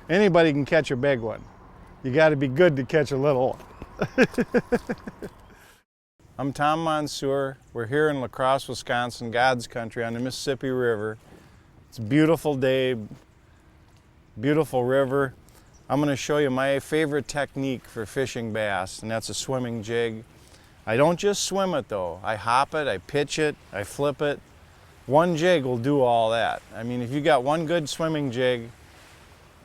Anybody can catch a big one. You got to be good to catch a little one. I'm Tom Monsoor. We're here in Crosse, Wisconsin, God's country on the Mississippi River. It's a beautiful day, beautiful river. I'm going to show you my favorite technique for fishing bass, and that's a swimming jig. I don't just swim it though. I hop it, I pitch it, I flip it. One jig will do all that. I mean, if you got one good swimming jig,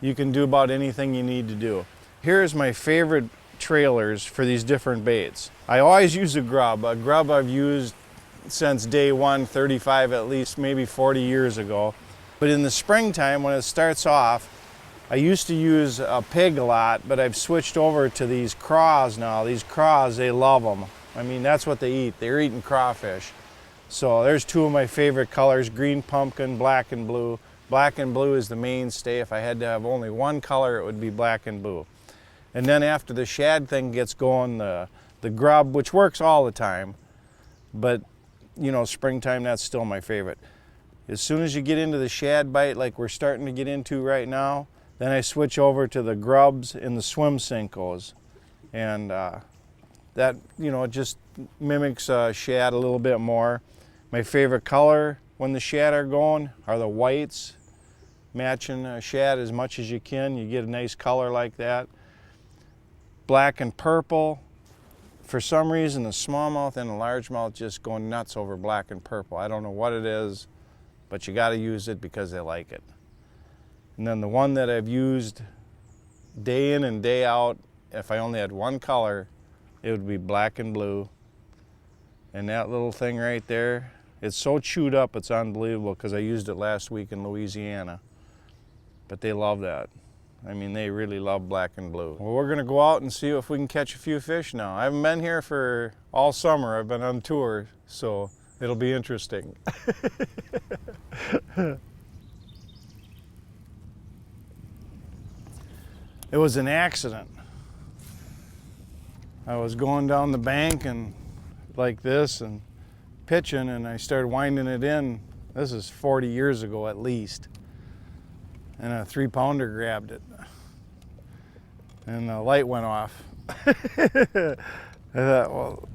you can do about anything you need to do. Here's my favorite trailers for these different baits. I always use a grub I've used since day one, 35 at least, maybe 40 years ago. But in the springtime, when it starts off, I used to use a pig a lot, but I've switched over to these Crosse now. These Crosse, they love them. I mean, that's what they eat. They're eating crawfish. So there's two of my favorite colors, green pumpkin, black and blue. Black and blue is the mainstay. If I had to have only one color, it would be black and blue. And then after the shad thing gets going, the grub, which works all the time, but you know, springtime, that's still my favorite. As soon as you get into the shad bite, like we're starting to get into right now, then I switch over to the grubs and the swim Senkos. And that, you know, it just mimics shad a little bit more. My favorite color when the shad are going are the whites, matching shad as much as you can. You get a nice color like that. Black and purple. For some reason, the smallmouth and the largemouth just go nuts over black and purple. I don't know what it is, but you got to use it because they like it. And then the one that I've used day in and day out, if I only had one color, it would be black and blue. And that little thing right there, it's so chewed up, it's unbelievable, because I used it last week in Louisiana. But they love that. I mean, they really love black and blue. Well, we're gonna go out and see if we can catch a few fish now. I haven't been here for all summer. I've been on tour, so it'll be interesting. It was an accident. I was going down the bank and like this and pitching, and I started winding it in. This is 40 years ago at least. And a 3-pounder grabbed it. And the light went off. I thought, well,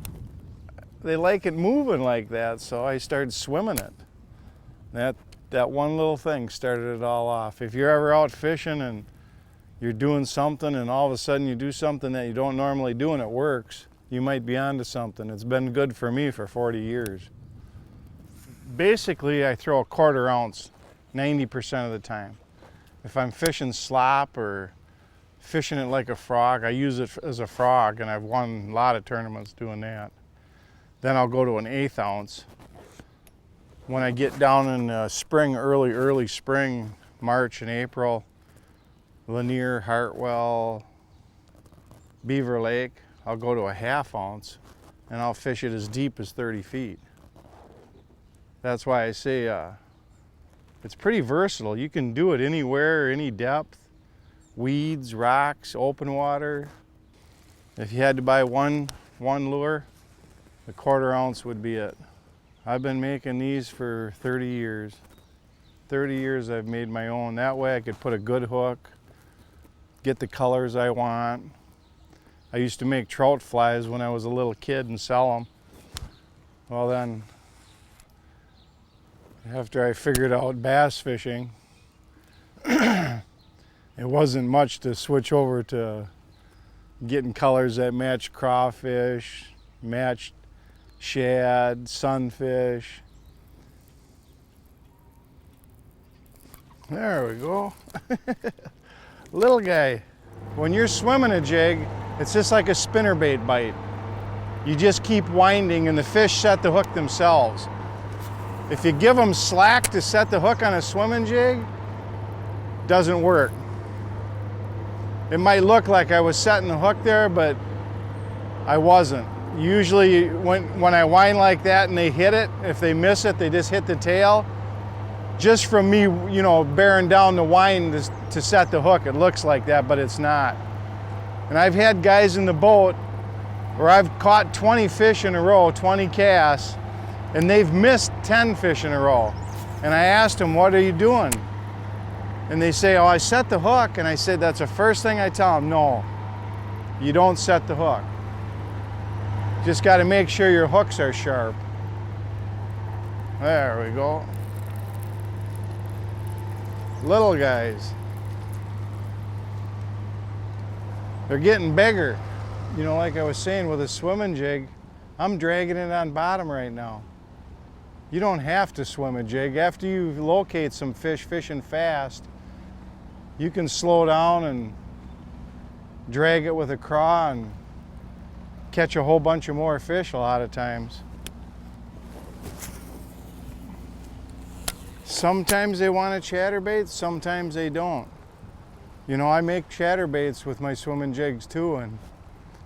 they like it moving like that, so I started swimming it. That one little thing started it all off. If you're ever out fishing and you're doing something and all of a sudden you do something that you don't normally do and it works, you might be onto something. It's been good for me for 40 years. Basically, I throw a 1/4 ounce 90% of the time. If I'm fishing slop or fishing it like a frog, I use it as a frog, and I've won a lot of tournaments doing that. Then I'll go to an 1/8 ounce. When I get down in spring, early spring, March and April, Lanier, Hartwell, Beaver Lake, I'll go to a 1/2 ounce, and I'll fish it as deep as 30 feet. That's why I say it's pretty versatile. You can do it anywhere, any depth, weeds, rocks, open water. If you had to buy one lure, the 1/4 ounce would be it. I've been making these for 30 years. 30 years I've made my own. That way I could put a good hook, get the colors I want. I used to make trout flies when I was a little kid and sell them. Well then, after I figured out bass fishing, it wasn't much to switch over to getting colors that match crawfish, matched shad, sunfish. There we go. Little guy. When you're swimming a jig, it's just like a spinnerbait bite. You just keep winding and the fish set the hook themselves. If you give them slack to set the hook on a swimming jig, it doesn't work. It might look like I was setting the hook there, but I wasn't. Usually when I wind like that and they hit it, if they miss it, they just hit the tail. Just from me, you know, bearing down the wind to set the hook, it looks like that, but it's not. And I've had guys in the boat where I've caught 20 fish in a row, 20 casts, and they've missed 10 fish in a row. And I asked them, what are you doing? And they say, oh, I set the hook. And I said, that's the first thing I tell them. No, you don't set the hook. Just got to make sure your hooks are sharp. There we go. Little guys. They're getting bigger. You know, like I was saying with a swimming jig, I'm dragging it on bottom right now. You don't have to swim a jig. After you locate some fish fishing fast, you can slow down and drag it with a craw and catch a whole bunch of more fish a lot of times. Sometimes they want a chatterbait, sometimes they don't. You know, I make chatterbaits with my swimming jigs too, and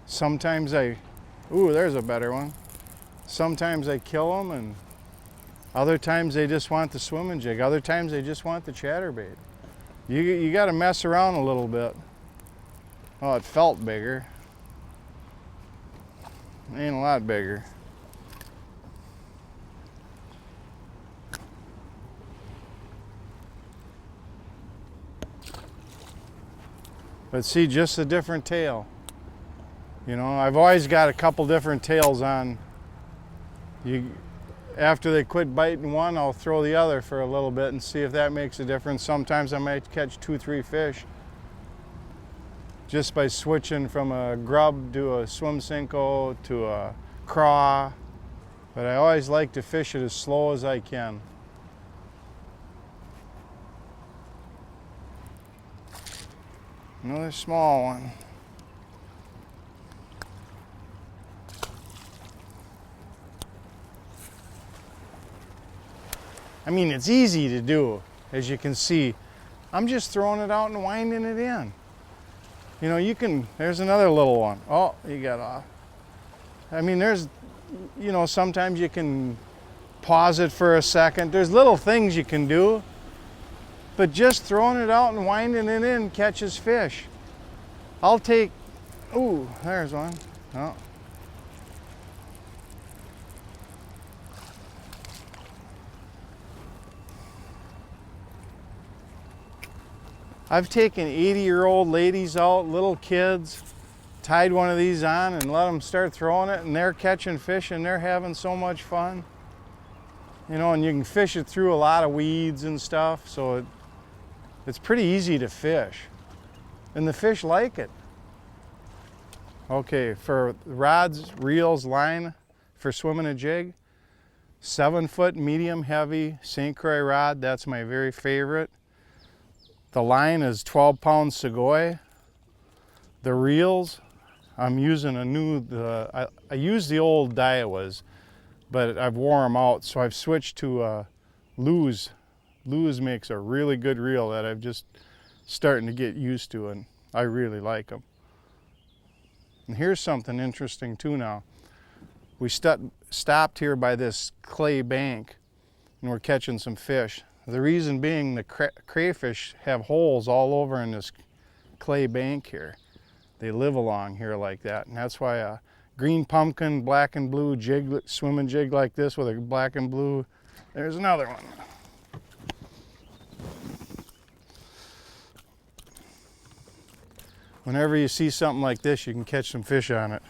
sometimes ooh, there's a better one. Sometimes I kill them, and other times they just want the swimming jig. Other times they just want the chatterbait. You got to mess around a little bit. Oh, it felt bigger. Ain't a lot bigger. But see, just a different tail. You know, I've always got a couple different tails on. After they quit biting one, I'll throw the other for a little bit and see if that makes a difference. Sometimes I might catch 2-3 fish just by switching from a grub to a swim Cinco to a craw. But I always like to fish it as slow as I can. Another small one. I mean, it's easy to do, as you can see. I'm just throwing it out and winding it in. You know, you can, there's another little one. Oh, he got off. I mean, there's, you know, sometimes you can pause it for a second. There's little things you can do, but just throwing it out and winding it in catches fish. I'll take, ooh, there's one. Oh. I've taken 80-year-old ladies out, little kids, tied one of these on and let them start throwing it, and they're catching fish and they're having so much fun. You know, and you can fish it through a lot of weeds and stuff, so it's pretty easy to fish. And the fish like it. Okay, for rods, reels, line for swimming a jig, 7-foot medium heavy St. Croix rod, that's my very favorite. The line is 12-pound Segoy. The reels, I'm using a new, I used the old Daiwas, but I've wore them out, so I've switched to Lew's. Lew's makes a really good reel that I've just starting to get used to, and I really like them. And here's something interesting too now. We stopped here by this clay bank, and we're catching some fish. The reason being the crayfish have holes all over in this clay bank here. They live along here like that, and that's why a green pumpkin, black and blue jig, swimming jig like this with a black and blue. There's another one. Whenever you see something like this, you can catch some fish on it.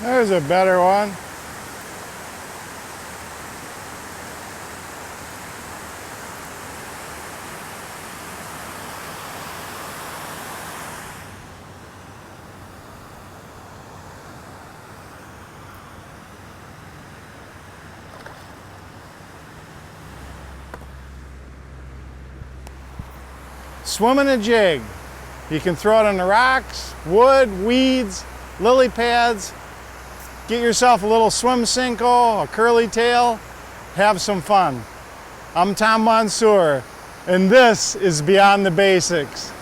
There's a better one. Swimming a jig. You can throw it on the rocks, wood, weeds, lily pads. Get yourself a little swim Cinco, a curly tail, have some fun. I'm Tom Monsoor, and this is Beyond the Basics.